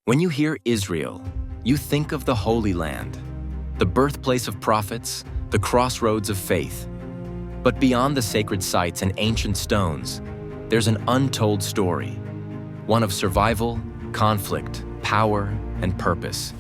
When you hear Israel, you think of the Holy Land, the birthplace of prophets, the crossroads of faith. But beyond the sacred sites and ancient stones, there's an untold story, one of survival, conflict, power, and purpose.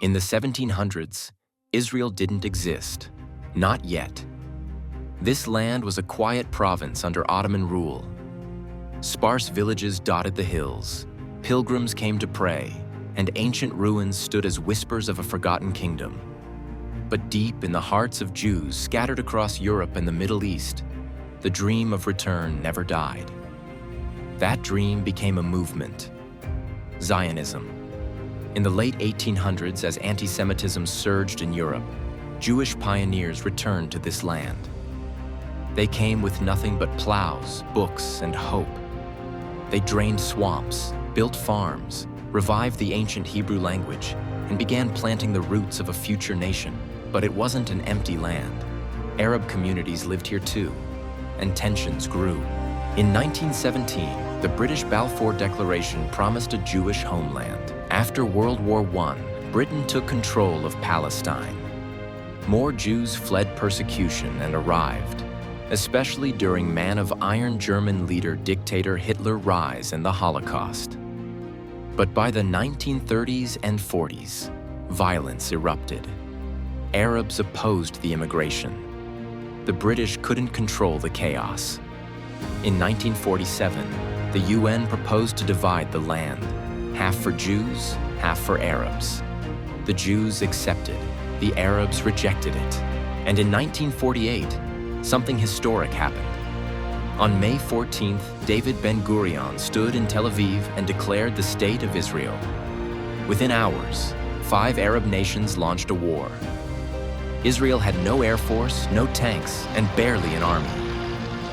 In the 1700s, Israel didn't exist. Not yet. This land was a quiet province under Ottoman rule. Sparse villages dotted the hills, pilgrims came to pray, and ancient ruins stood as whispers of a forgotten kingdom. But deep in the hearts of Jews scattered across Europe and the Middle East, the dream of return never died. That dream became a movement, Zionism. In the late 1800s, as anti-Semitism surged in Europe, Jewish pioneers returned to this land. They came with nothing but plows, books, and hope. They drained swamps, built farms, revived the ancient Hebrew language, and began planting the roots of a future nation. But it wasn't an empty land. Arab communities lived here too, and tensions grew. In 1917, the British Balfour Declaration promised a Jewish homeland. After World War I, Britain took control of Palestine. More Jews fled persecution and arrived, especially during man of iron German leader dictator Hitler's rise and the Holocaust. But by the 1930s and 40s, violence erupted. Arabs opposed the immigration. The British couldn't control the chaos. In 1947, the UN proposed to divide the land, half for Jews, half for Arabs. The Jews accepted, the Arabs rejected it. And in 1948, something historic happened. On May 14th, David Ben-Gurion stood in Tel Aviv and declared the State of Israel. Within hours, 5 Arab nations launched a war. Israel had no air force, no tanks, and barely an army.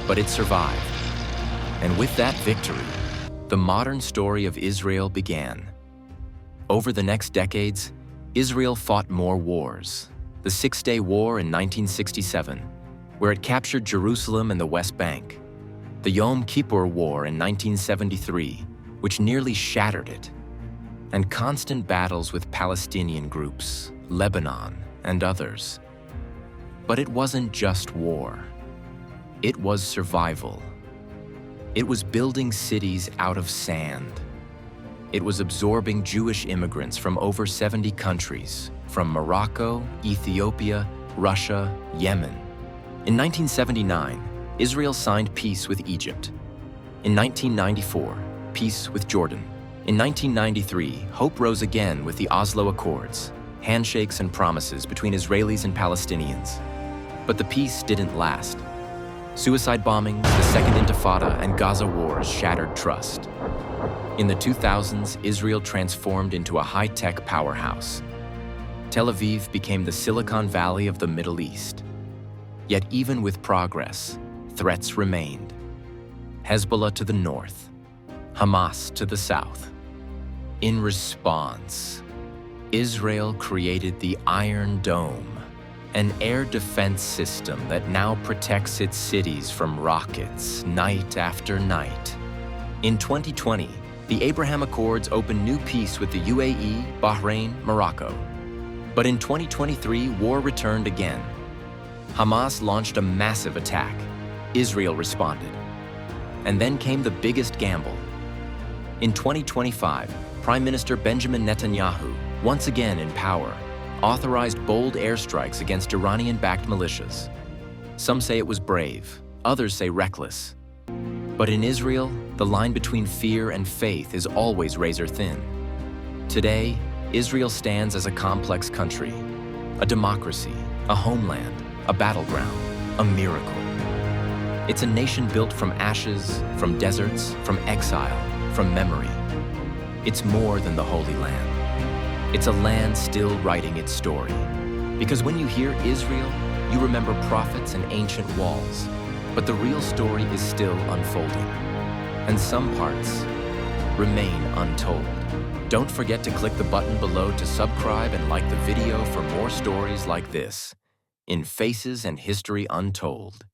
But it survived. And with that victory, the modern story of Israel began. Over the next decades, Israel fought more wars. The Six-Day War in 1967, where it captured Jerusalem and the West Bank. The Yom Kippur War in 1973, which nearly shattered it. And constant battles with Palestinian groups, Lebanon, and others. But it wasn't just war. It was survival. It was building cities out of sand. It was absorbing Jewish immigrants from over 70 countries, from Morocco, Ethiopia, Russia, Yemen. In 1979, Israel signed peace with Egypt. In 1994, peace with Jordan. In 1993, hope rose again with the Oslo Accords, handshakes and promises between Israelis and Palestinians. But the peace didn't last. Suicide bombings, the Second Intifada, and Gaza wars shattered trust. In the 2000s, Israel transformed into a high-tech powerhouse. Tel Aviv became the Silicon Valley of the Middle East. Yet even with progress, threats remained. Hezbollah to the north, Hamas to the south. In response, Israel created the Iron Dome, an air defense system that now protects its cities from rockets night after night. In 2020, the Abraham Accords opened new peace with the UAE, Bahrain, Morocco. But in 2023, war returned again. Hamas launched a massive attack. Israel responded. And then came the biggest gamble. In 2025, Prime Minister Benjamin Netanyahu, once again in power, authorized bold airstrikes against Iranian-backed militias. Some say it was brave, others say reckless. But in Israel, the line between fear and faith is always razor-thin. Today, Israel stands as a complex country, a democracy, a homeland, a battleground, a miracle. It's a nation built from ashes, from deserts, from exile, from memory. It's more than the Holy Land. It's a land still writing its story. Because when you hear Israel, you remember prophets and ancient walls. But the real story is still unfolding. And some parts remain untold. Don't forget to click the button below to subscribe and like the video for more stories like this in Faces and History Untold.